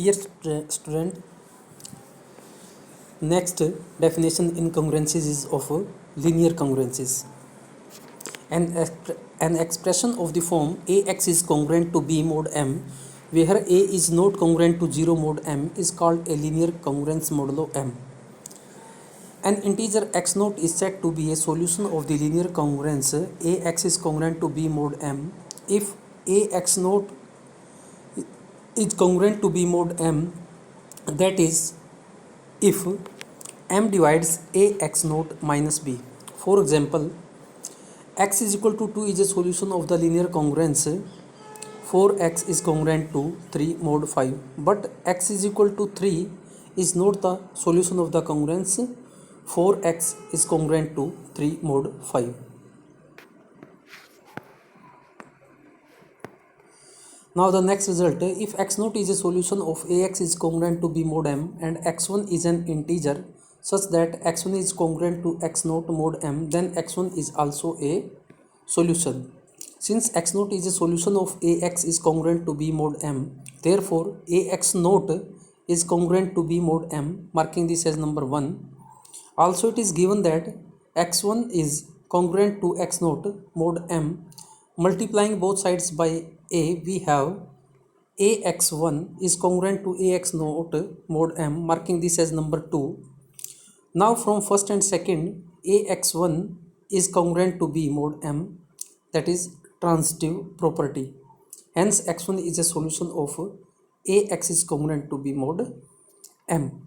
Dear student, next definition incongruencies is of linear congruencies. An expression of the form ax is congruent to b mod m, where a is not congruent to 0 mod m, is called a linear congruence modulo m. An integer x naught is said to be a solution of the linear congruence ax is congruent to b mod m if ax naught is congruent to b mod m, that is, if m divides ax naught minus b. For example, x is equal to 2 is a solution of the linear congruence 4x is congruent to 3 mod 5, but x is equal to 3 is not the solution of the congruence 4x is congruent to 3 mod 5. Now the next result, if x naught is a solution of ax is congruent to b mod m and x1 is an integer such that x1 is congruent to x naught mod m, then x1 is also a solution. Since x naught is a solution of ax is congruent to b mod m, therefore ax naught is congruent to b mod m, marking this as number 1. Also it is given that x1 is congruent to x naught mod m. Multiplying both sides by a, we have ax1 is congruent to ax naught mod m, marking this as number 2. Now from first and second, ax1 is congruent to b mod m, that is transitive property. Hence x1 is a solution of ax is congruent to b mod m.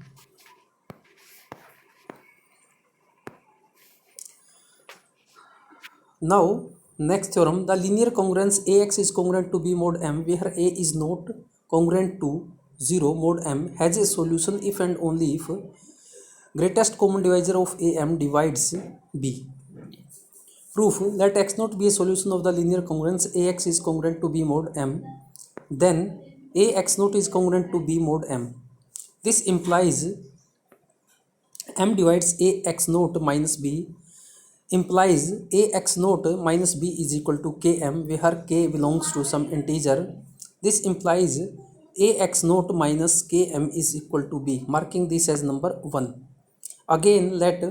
Now next theorem, the linear congruence ax is congruent to b mod m, where a is not congruent to 0 mod m, has a solution if and only if greatest common divisor of am divides b. Proof, let x naught be a solution of the linear congruence ax is congruent to b mod m, then ax naught is congruent to b mod m. This implies m divides ax naught minus b, implies ax naught minus b is equal to km, where k belongs to some integer. This implies ax naught minus km is equal to b, marking this as number 1. Again, let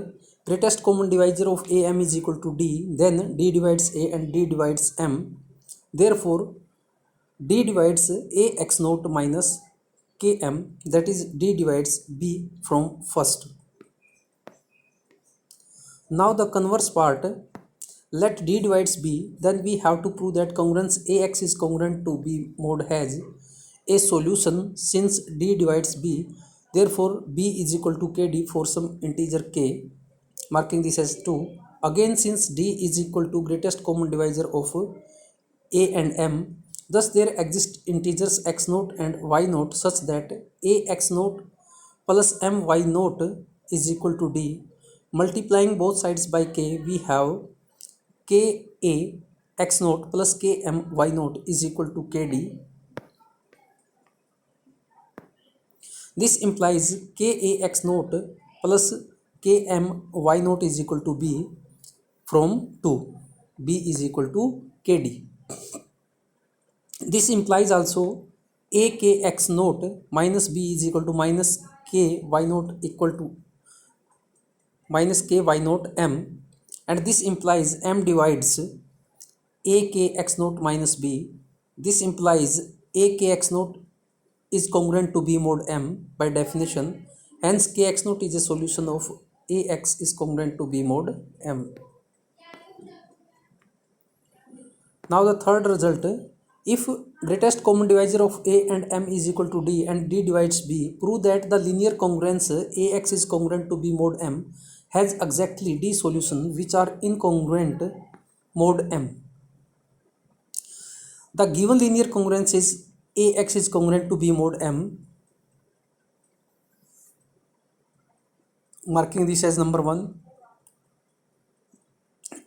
greatest common divisor of am is equal to d, then d divides a and d divides m. Therefore, d divides ax naught minus km, that is d divides b from first. Now the converse part, let d divides b, then we have to prove that congruence ax is congruent to b mod has a solution since d divides b, therefore b is equal to kd for some integer k, marking this as 2. Again, since d is equal to greatest common divisor of a and m, thus there exist integers x naught and y naught such that ax naught plus my naught is equal to d. Multiplying both sides by k, we have ka x naught plus km y naught is equal to kd. This implies ka x naught plus km y naught is equal to b from 2. b is equal to kd. This implies also a k x naught minus b is equal to minus k y naught equal to minus k y naught m, and this implies m divides a k x naught minus b. This implies a k x naught is congruent to b mod m by definition, hence k x naught is a solution of ax is congruent to b mod m. Now the third result, if greatest common divisor of a and m is equal to d and d divides b, prove that the linear congruence ax is congruent to b mod m has exactly d solution which are incongruent mod m. The given linear congruence is ax is congruent to b mod m, marking this as number 1.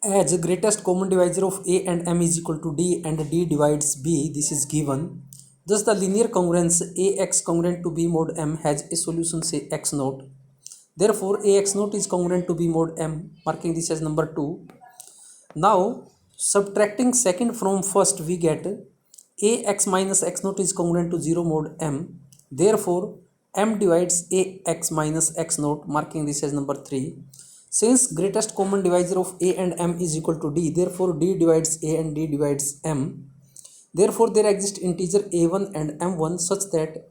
As greatest common divisor of a and m is equal to d and d divides b, this is given. Thus the linear congruence ax congruent to b mod m has a solution, say x naught. Therefore ax naught is congruent to b mod m, marking this as number 2. Now subtracting second from first, we get ax minus x naught is congruent to 0 mod m. Therefore, m divides ax minus x naught, marking this as number 3. Since greatest common divisor of a and m is equal to d, therefore d divides a and d divides m. Therefore, there exist integer a1 and m1 such that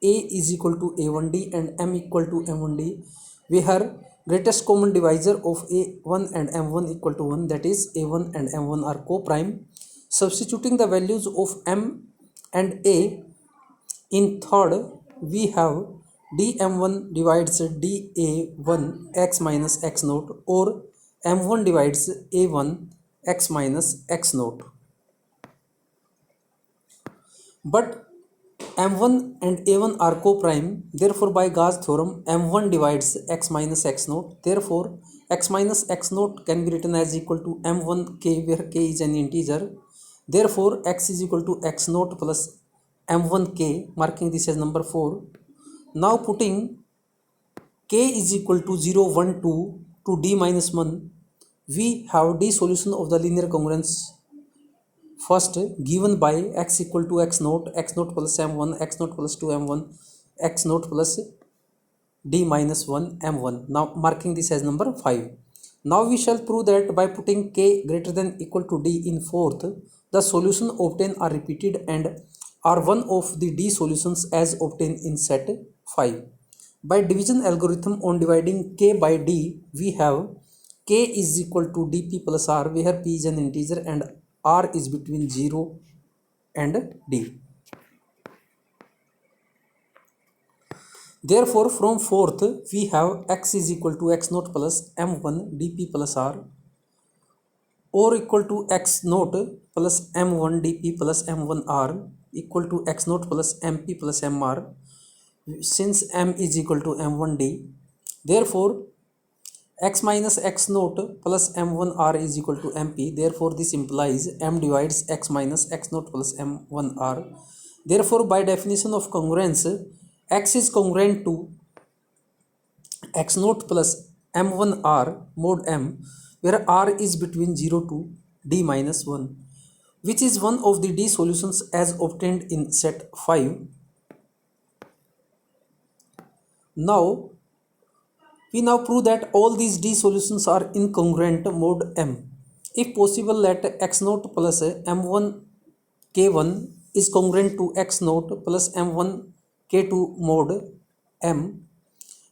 a is equal to a1d and m equal to m1d, where greatest common divisor of a1 and m1 equal to 1, that is a1 and m1 are co-prime. Substituting the values of m and a in third, we have dm1 divides da1 x minus x naught, or m1 divides a1 x minus x naught. But m1 and a1 are co-prime, therefore by Gauss theorem m1 divides x minus x naught. Therefore x minus x naught can be written as equal to m1k, where k is an integer. Therefore x is equal to x naught plus m1k, marking this as number 4. Now putting k is equal to 0, 1, 2 to d minus 1, we have d solution of the linear congruence. First, given by x equal to x naught plus m1, x naught plus 2 m1, x naught plus d minus 1 m1. Now marking this as number 5. Now we shall prove that by putting k greater than equal to d in fourth, the solution obtained are repeated and are one of the d solutions as obtained in set 5. By division algorithm, on dividing k by d, we have k is equal to dp plus r, where p is an integer and r is between 0 and d. Therefore, from fourth, we have x is equal to x naught plus m1 dp plus r, or equal to x naught plus m1 dp plus m1 r, equal to x naught plus mp plus mr, since m is equal to m1d. Therefore, x minus x naught plus m1 r is equal to mp. Therefore, this implies m divides x minus x naught plus m1 r. Therefore, by definition of congruence, x is congruent to x naught plus m1 r mod m, where r is between 0 to d minus 1, which is one of the d solutions as obtained in set 5. Now, we now prove that all these d solutions are incongruent mod m. If possible, let x naught plus m1 k1 is congruent to x naught plus m1 k2 mod m,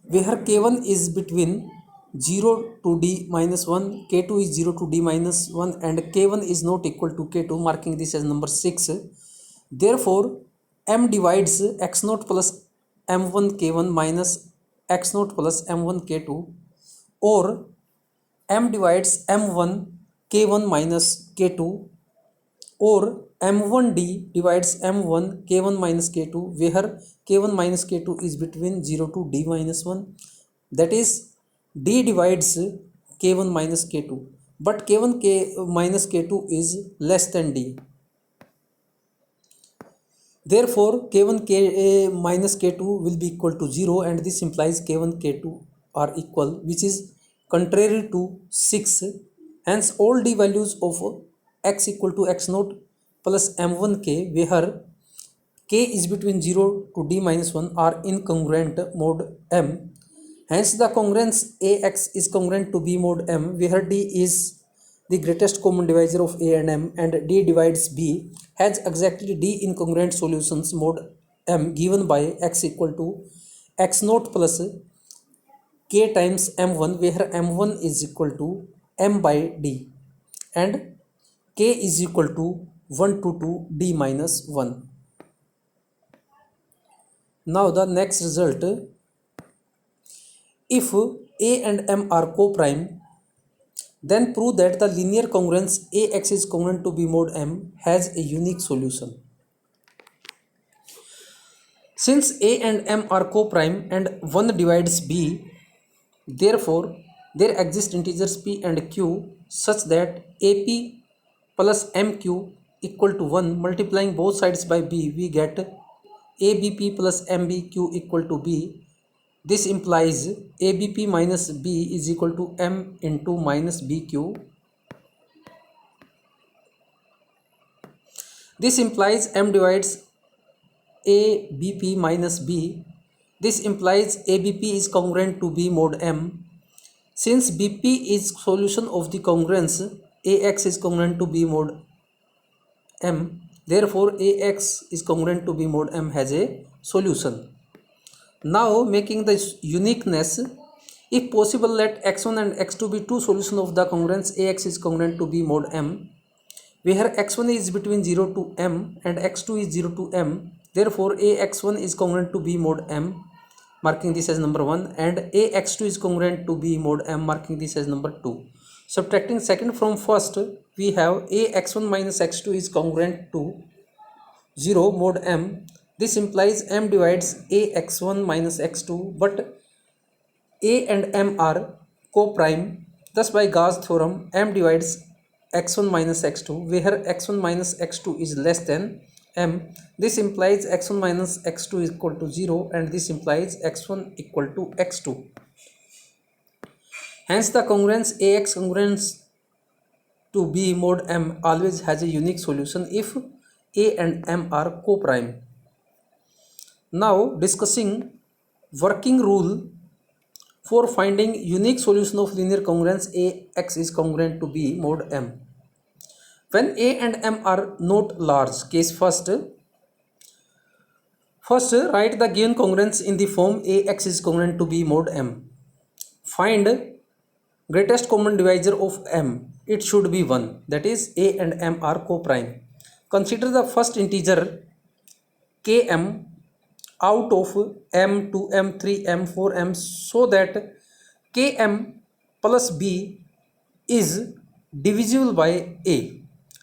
where k1 is between 0 to d minus 1, k2 is 0 to d minus 1, and k1 is not equal to k2, marking this as number 6. Therefore, m divides x naught plus m1 k1 minus x naught plus m1 k2, or m divides m1 k1 minus k2, or m1d divides m1 k1 minus k2, where k1 minus k2 is between 0 to d minus 1, that is d divides k1 minus k2, but k1 minus k2 is less than d. Therefore, k1 minus k2 will be equal to 0, and this implies k1 k2 are equal, which is contrary to 6. Hence, all d values of x equal to x naught plus m1k, where k is between 0 to d minus 1, are incongruent mod m. Hence, the congruence ax is congruent to b mod m, where d is the greatest common divisor of a and m, and d divides b, has exactly d incongruent solutions mod m given by x equal to x naught plus k times m1, where m1 is equal to m by d and k is equal to 1 to 2 d minus 1. Now the next result, if a and m are co-prime, then prove that the linear congruence ax is congruent to b mod m has a unique solution. Since a and m are co-prime and 1 divides b, therefore there exist integers p and q such that ap plus mq equal to 1. Multiplying both sides by b, we get abp plus mbq equal to b. This implies abp minus b is equal to m into minus bq. This implies m divides ABP minus B. This implies ABP is congruent to B mod M. Since BP is solution of the congruence, AX is congruent to B mod M. Therefore, AX is congruent to B mod M has a solution. Now, making the uniqueness, if possible, let x1 and x2 be two solutions of the congruence AX is congruent to B mod M, where x1 is between 0 to m and x2 is 0 to m. Therefore, AX1 is congruent to B mod M, marking this as number 1, and AX2 is congruent to B mod M, marking this as number 2. Subtracting second from first, we have AX1 minus x2 is congruent to 0 mod M. This implies M divides AX1 minus x2, but A and M are co-prime. Thus, by Gauss theorem, M divides x1 minus x2, where x1 minus x2 is less than M. This implies x1 minus x2 is equal to 0, and this implies x1 equal to x2. Hence, the congruence AX congruence to B mod M always has a unique solution if A and M are co-prime. Now, discussing working rule for finding unique solution of linear congruence AX is congruent to B mod M. When A and M are not large, case first, write the given congruence in the form AX is congruent to B mod M. Find greatest common divisor of M. It should be 1, that is A and M are co-prime. Consider the first integer Km out of M, 2M, 3M, 4M, so that Km plus B is divisible by A.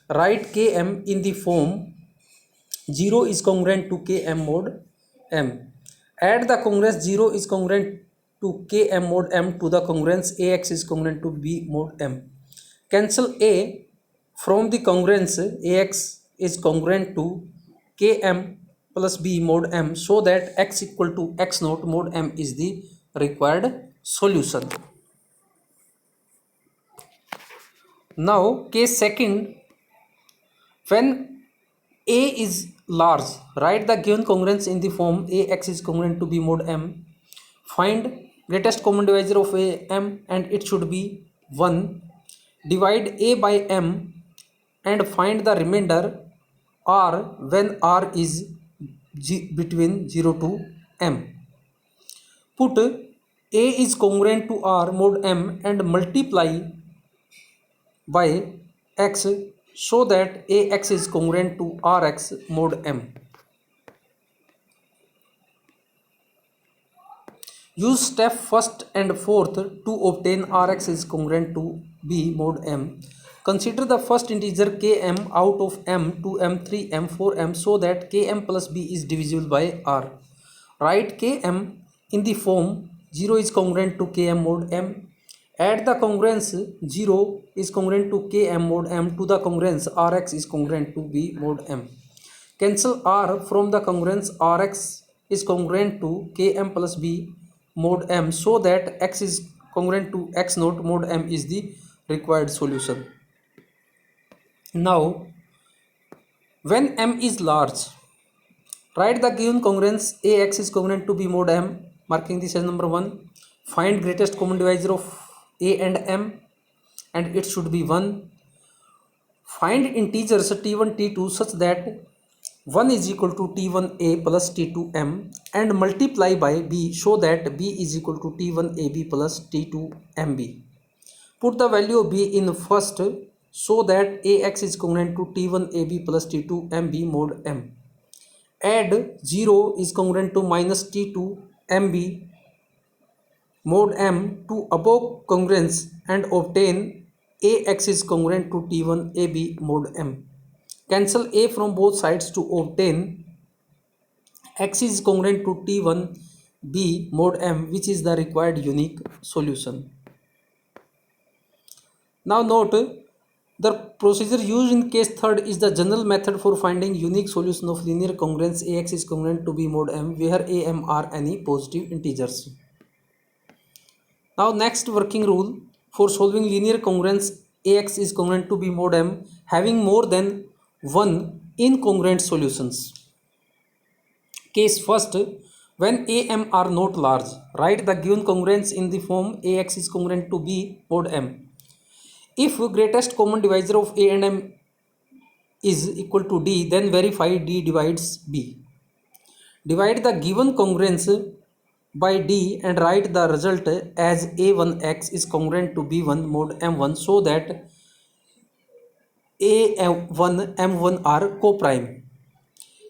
Write Km in the form 0 is congruent to Km mod M. Add the congruence 0 is congruent to Km mod M to the congruence AX is congruent to B mod M. Cancel A from the congruence AX is congruent to Km plus B mod M, so that X equal to X naught mod M is the required solution. Now, case second, when A is large, write the given congruence in the form AX is congruent to B mod M. Find greatest common divisor of A M, and it should be 1. Divide A by M and find the remainder R when R is between 0 to M. Put A is congruent to R mod M and multiply by X, so that AX is congruent to RX mod M. Use step first and fourth to obtain Rx is congruent to B mod M. Consider the first integer Km out of M, 2M, 3M, 4M, so that Km plus B is divisible by R. Write Km in the form 0 is congruent to Km mod M. Add the congruence 0 is congruent to Km mod M to the congruence Rx is congruent to B mod M. Cancel R from the congruence Rx is congruent to Km plus B mod M, so that X is congruent to X naught mod M is the required solution. Now, when M is large, write the given congruence AX is congruent to B mod M, marking this as number 1. Find greatest common divisor of A and M, and it should be 1. Find integers T1, T2 such that 1 is equal to T1A plus T2M and multiply by B, so that B is equal to T1AB plus T2MB. Put the value of B in first, so that AX is congruent to T1AB plus T2MB mod M. Add 0 is congruent to minus T2MB mod M to above congruence and obtain AX is congruent to T1AB mod M. Cancel A from both sides to obtain X is congruent to T1B mod M, which is the required unique solution. Now note, the procedure used in case third is the general method for finding unique solution of linear congruence AX is congruent to B mod M, where A, M are any positive integers. Now next working rule for solving linear congruence AX is congruent to B mod M having more than one incongruent solutions. Case first, when A M are not large, write the given congruence in the form AX is congruent to B mod M. If greatest common divisor of A and M is equal to D, then verify D divides B. Divide the given congruence by D and write the result as A1X is congruent to B1 mod M1 so that A1 M1 are coprime.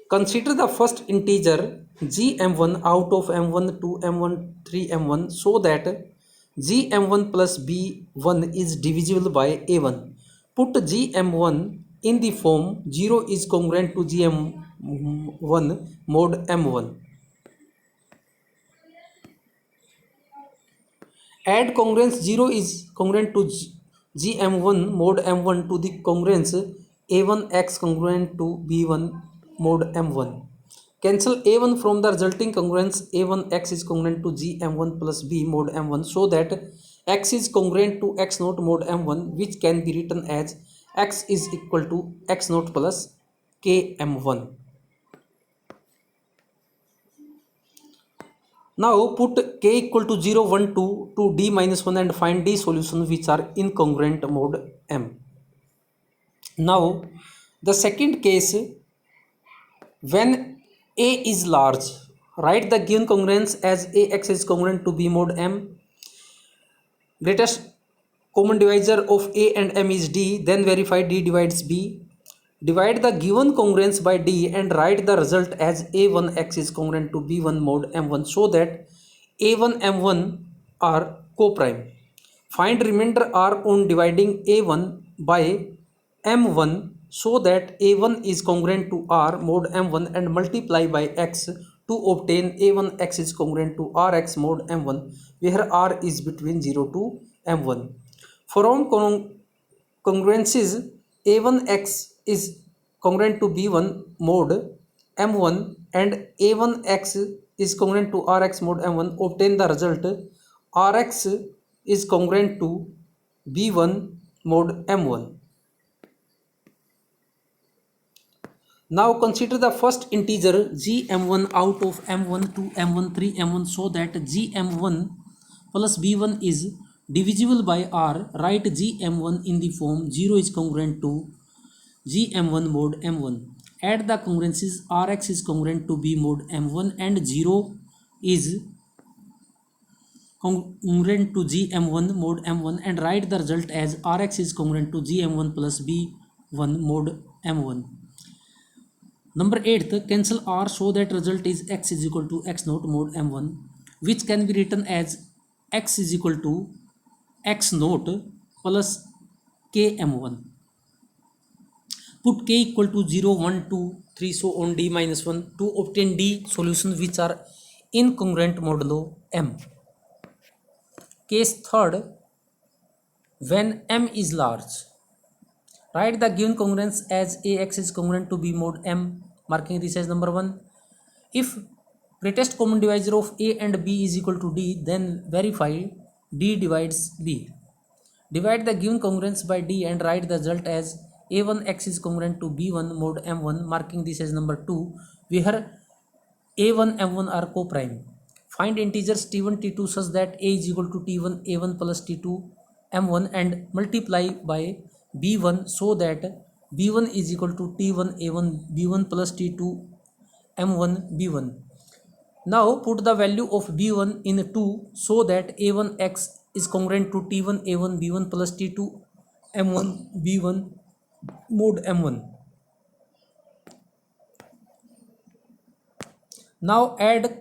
Consider the first integer gm1 out of m1 to m1 3 m1 so that gm1 plus b1 is divisible by a1. Put gm1 in the form 0 is congruent to gm1 mod m1. Add congruence 0 is congruent to gm1 mod m1 to the congruence a1x congruent to b1 mod m1. Cancel a1 from the resulting congruence a1x is congruent to gm1 plus b mod m1 so that x is congruent to x naught mod m1, which can be written as x is equal to x naught plus km1. Now put k equal to 0, 1, 2 to d minus 1 and find d solutions which are incongruent mod m. Now the second case, when a is large, write the given congruence as ax is congruent to b mod m. Greatest common divisor of a and m is d, then verify d divides b. Divide the given congruence by d and write the result as a1x is congruent to b1 mod m1 so that a1 m1 are coprime. Find remainder r on dividing a1 by m1 so that a1 is congruent to r mod m1 and multiply by x to obtain a1x is congruent to rx mod m1 where r is between 0 to m1. From congruences a1x is congruent to b1 mod m1 and a1x is congruent to rx mod m1, obtain the result rx is congruent to b1 mod m1. Now consider the first integer gm1 out of m1 to m1 3 m1 so that gm1 plus b1 is divisible by r. Write gm1 in the form 0 is congruent to gm1 mod m1. Add the congruences rx is congruent to b mod m1 and 0 is congruent to gm1 mod m1 and write the result as rx is congruent to gm1 plus b1 mod m1. Number 8th, cancel r so that result is x is equal to x naught mod m1, which can be written as x is equal to x naught plus km1. Put k equal to 0, 1, 2, 3 so on d minus 1 to obtain d solutions which are incongruent modulo m. Case third, when m is large, write the given congruence as ax is congruent to b mod m, marking this as number 1. If greatest common divisor of a and b is equal to d, then verify d divides b. Divide the given congruence by d and write the result as a1x is congruent to b1 mod m1, marking this as number 2, where a1 m1 are coprime. Find integers t1 t2 such that a is equal to t1 a1 plus t2 m1 and multiply by b1 so that b1 is equal to t1 a1 b1 plus t2 m1 b1. Now put the value of b1 in 2 so that a1x is congruent to t1 a1 b1 plus t2 m1 b1 mod m1. Now add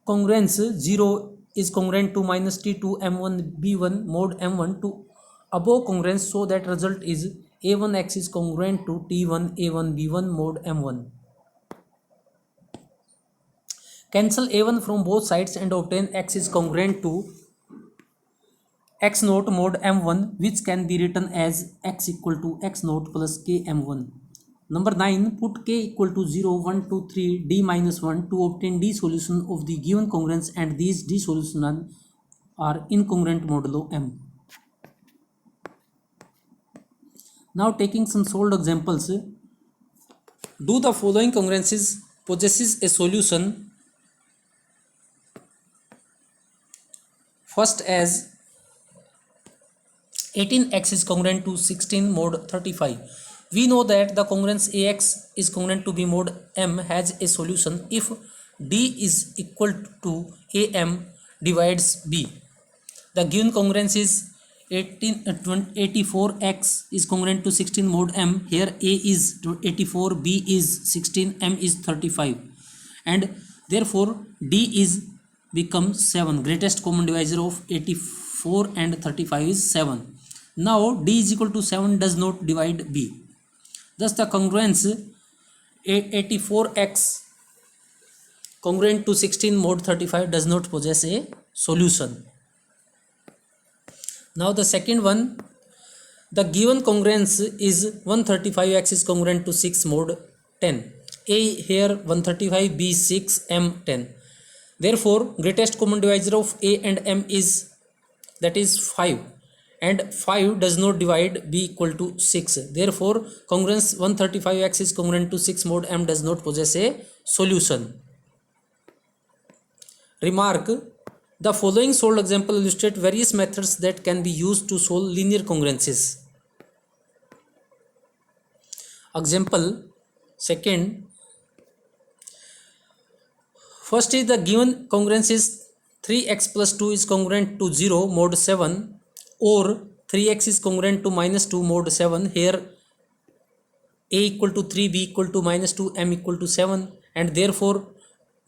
congruence 0 is congruent to minus t2 m1 b1 mod m1 to above congruence so that result is a1x is congruent to t1 a1 b1 mod m1. Cancel a1 from both sides and obtain x is congruent to x naught mod m1, which can be written as x equal to x naught plus k m1. Number 9, put k equal to 0, 1, 2, 3, d minus 1 to obtain d solution of the given congruence, and these d solutions are incongruent modulo m. Now taking some solved examples, do the following congruences possesses a solution first as 18x is congruent to 16 mod 35. We know that the congruence ax is congruent to b mod m has a solution if d is equal to am divides b. The given congruence is 84x is congruent to 16 mod m. Here a is 84, b is 16, m is 35, and therefore d is becomes 7. Greatest common divisor of 84 and 35 is 7. Now d is equal to 7 does not divide b. Thus the congruence 84x congruent to 16 mod 35 does not possess a solution. Now the second one, the given congruence is 135x is congruent to 6 mod 10. A here 135, B 6, M 10. Therefore greatest common divisor of A and M is, that is 5, and 5 does not divide B equal to 6. Therefore congruence 135x is congruent to 6 mod M does not possess a solution. Remark, the following solved example illustrate various methods that can be used to solve linear congruences. Example second, first is the given congruence is 3x plus 2 is congruent to 0 mod 7 or 3x is congruent to minus 2 mod 7. Here a equal to 3, b equal to minus 2, m equal to 7, and therefore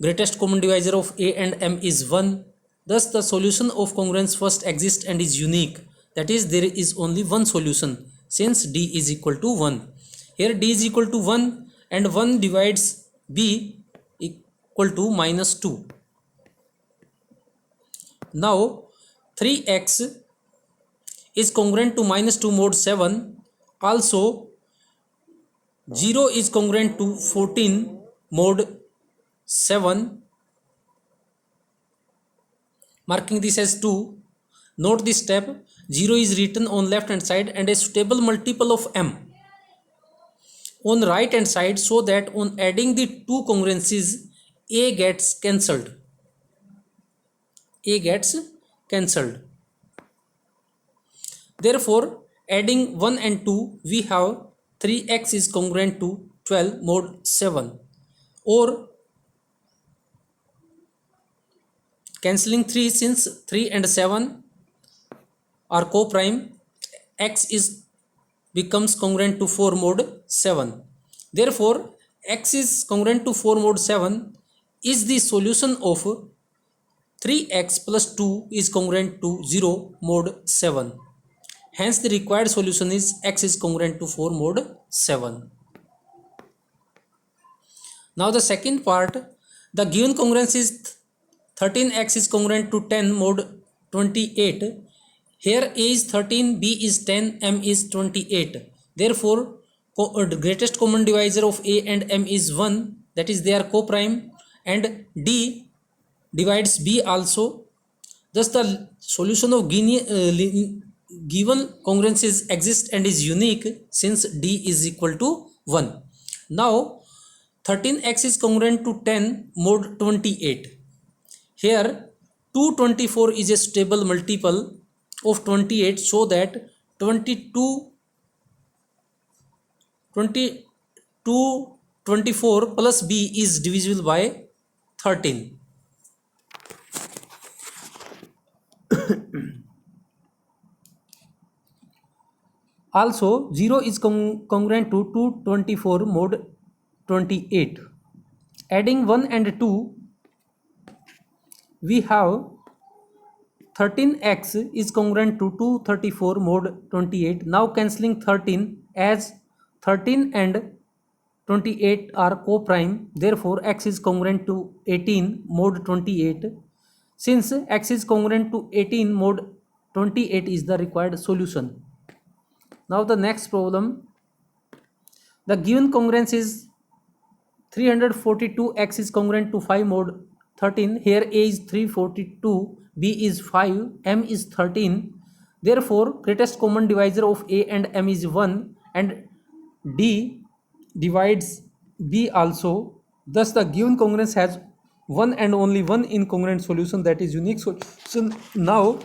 greatest common divisor of a and m is 1. Thus the solution of congruence first exists and is unique, that is there is only one solution since d is equal to 1. Here d is equal to 1 and 1 divides b equal to minus 2. Now 3x is congruent to minus 2 mod 7, also 0 is congruent to 14 mod 7, marking this as 2. Note this step, 0 is written on left hand side and a suitable multiple of m on right hand side, so that on adding the two congruences a gets cancelled. Therefore adding 1 and 2 we have 3x is congruent to 12 mod 7, or cancelling 3, since 3 and 7 are co-prime, x is becomes congruent to 4 mod 7. Therefore x is congruent to 4 mod 7 is the solution of 3x plus 2 is congruent to 0 mod 7. Hence the required solution is x is congruent to 4 mod 7. Now the second part, the given congruence is 13x is congruent to 10 mod 28. Here a is 13, b is 10, m is 28. Therefore the greatest common divisor of a and m is 1, that is they are co-prime, and d divides b also. Thus the solution of given congruences exists and is unique since d is equal to 1. Now 13x is congruent to 10 mod 28. Here 224 is a stable multiple of 28, so that 24 plus b is divisible by 13. Also 0 is congruent to 224 mod 28. Adding 1 and 2 we have 13x is congruent to 234 mod 28. Now cancelling 13, as 13 and 28 are co-prime, therefore x is congruent to 18 mod 28. Since x is congruent to 18 mod 28 is the required solution. Now the next problem, the given congruence is 342x is congruent to 5 mod 13. Here a is 342, b is 5, m is 13. Therefore greatest common divisor of a and m is 1, and d divides b also. Thus the given congruence has one and only one incongruent solution, that is unique solution. Now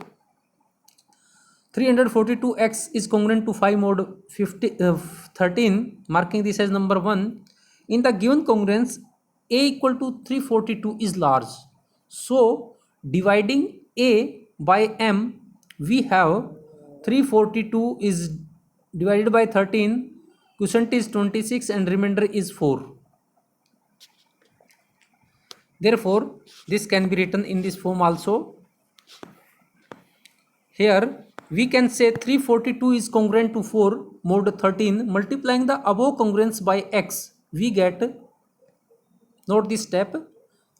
342x is congruent to 5 mod 13, marking this as number 1. In the given congruence, a equal to 342 is large. So dividing a by m, we have 342 is divided by 13, quotient is 26 and remainder is 4. Therefore, this can be written in this form also. Here we can say 342 is congruent to 4 mod 13. Multiplying the above congruence by x, we get, note this step,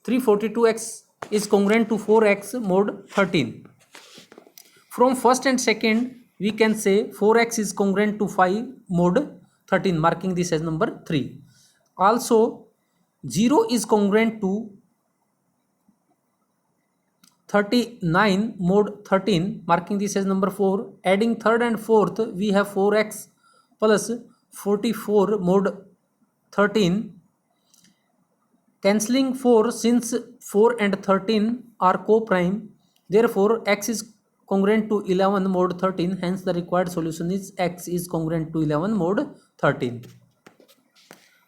342x is congruent to 4x mod 13. From first and second, we can say 4x is congruent to 5 mod 13, marking this as number 3. Also 0 is congruent to 39 mod 13, marking this as number 4. Adding third and fourth, we have 4x plus 44 mod 13. Cancelling 4, since 4 and 13 are co-prime, therefore x is congruent to 11 mod 13. Hence the required solution is x is congruent to 11 mod 13.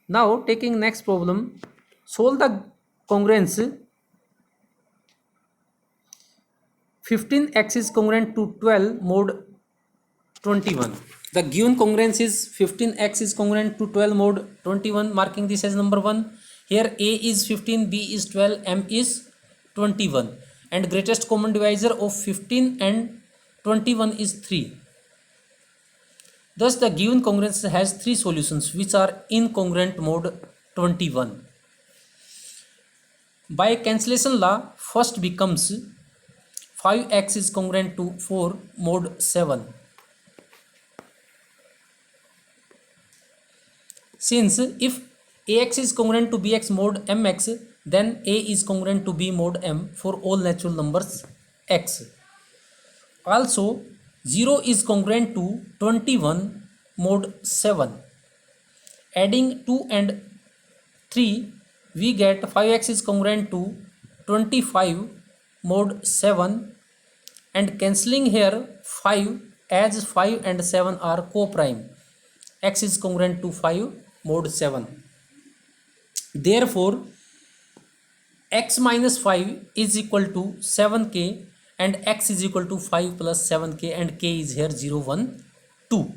Now taking next problem, solve the congruence 15x is congruent to 12 mod 21. The given congruence is 15x is congruent to 12 mod 21, marking this as number 1. Here a is 15, b is 12, m is 21, and greatest common divisor of 15 and 21 is 3. Thus the given congruence has 3 solutions which are incongruent mod 21. By cancellation law, first becomes 5x is congruent to 4 mod 7. Since if ax is congruent to bx mod mx, then a is congruent to b mod m for all natural numbers x. Also 0 is congruent to 21 mod 7. Adding 2 and 3, we get 5x is congruent to 25 mod 7, and cancelling here 5, as 5 and 7 are co-prime, x is congruent to 5 mod 7. Therefore x minus 5 is equal to 7k, and x is equal to 5 plus 7k, and k is here 0 1 2.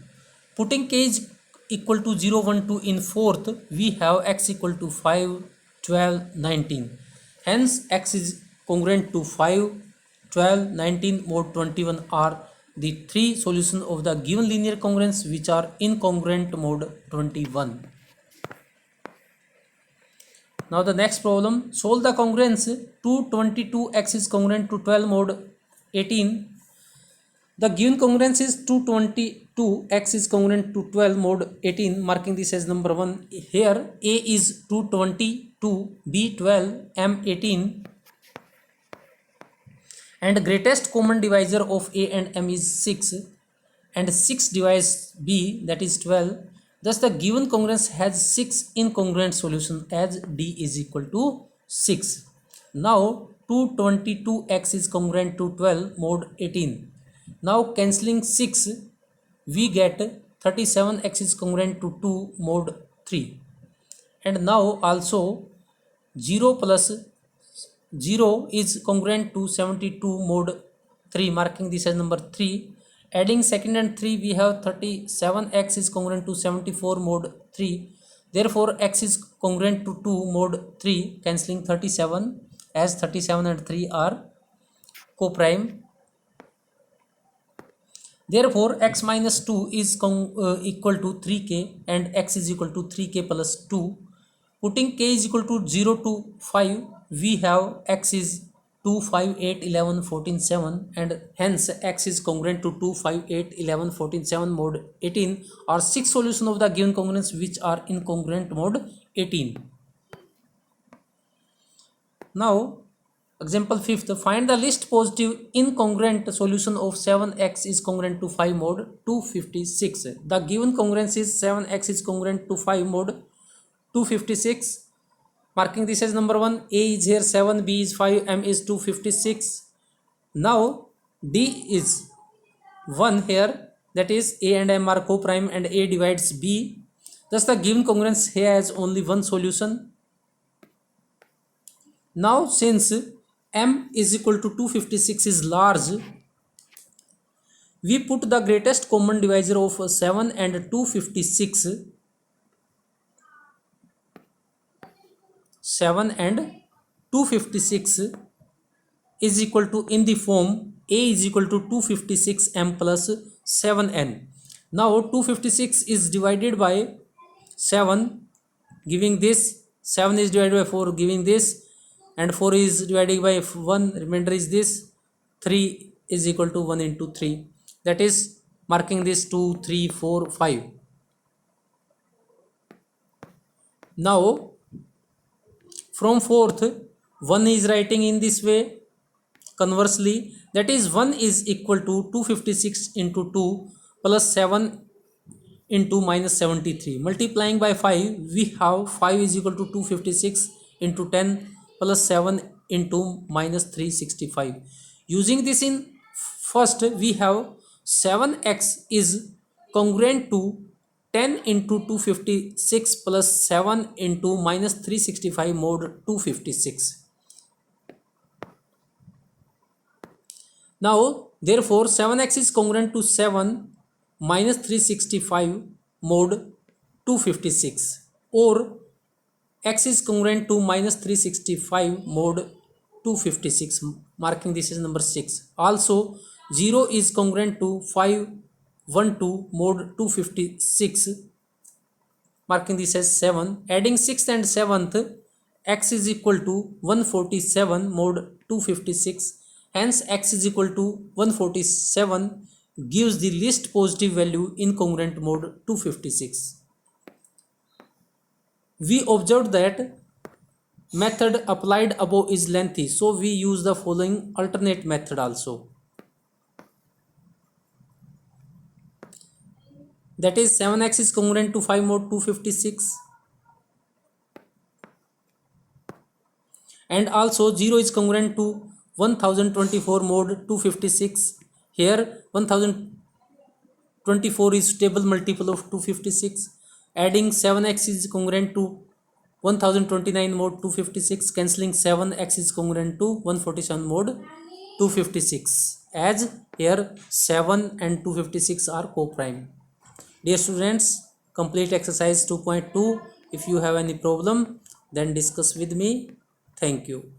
Putting k is equal to 0 1 2 in fourth, we have x equal to 5 12 19. Hence x is congruent to 5 12 19 mod 21 are the 3 solutions of the given linear congruence which are incongruent mod 21. Now the next problem, solve the congruence 222x is congruent to 12 mod 18. The given congruence is 222x is congruent to 12 mod 18, marking this as number 1. Here a is 222, b 12, m 18, and greatest common divisor of a and m is 6, and 6 divides b, that is 12. Thus the given congruence has 6 incongruent solutions as d is equal to 6. Now 222x is congruent to 12 mod 18. Now cancelling 6, we get 37x is congruent to 2 mod 3. And now also 0 plus 0 is congruent to 72 mod 3, marking this as number 3. Adding second and 3, we have 37x is congruent to 74 mod 3. Therefore x is congruent to 2 mod 3, cancelling 37, as 37 and 3 are co-prime. Therefore x minus 2 is equal to 3k, and x is equal to 3k plus 2. Putting k is equal to 0 to 5, we have x is 2 5 8 11 14 7, and hence x is congruent to 2 5 8 11 14 7 mod 18 are 6 solutions of the given congruence which are incongruent mod 18. Now example 5th, find the least positive incongruent solution of 7x is congruent to 5 mod 256. The given congruence is 7x is congruent to 5 mod 256, Marking this as number 1. A is here 7, B is 5, M is 256. Now D is 1 here, that is A and M are co-prime and A divides B. Thus the given congruence here has only one solution. Now since M is equal to 256 is large, we put the greatest common divisor of 7 and 256. 7 and 256 is equal to, in the form A is equal to 256 M plus 7N. Now 256 is divided by 7, giving this. 7 is divided by 4, giving this, and 4 is divided by 1, remainder is this. 3 is equal to 1 into 3, that is marking this 2, 3, 4, 5. Now from fourth, 1 is writing in this way. Conversely, that is 1 is equal to 256 into 2 plus 7 into minus 73. Multiplying by 5, we have 5 is equal to 256 into 10 plus 7 into minus 365. Using this in first, we have 7x is congruent to 10 into 256 plus 7 into minus 365 mod 256. Now therefore 7x is congruent to 7 minus 365 mod 256, or x is congruent to minus 365 mod 256, marking this is number 6. Also 0 is congruent to 512 mod 256, marking this as 7. Adding 6th and 7th, x is equal to 147 mod 256. Hence x is equal to 147 gives the least positive value in congruent mode 256. We observed that method applied above is lengthy, so we use the following alternate method also. That is 7x is congruent to 5 mod 256, and also 0 is congruent to 1024 mod 256. Here 1024 is stable multiple of 256. Adding 7x is congruent to 1029 mod 256. Cancelling 7x is congruent to 147 mod 256, as here 7 and 256 are co-prime. Dear students, complete exercise 2.2. If you have any problem, then discuss with me. Thank you.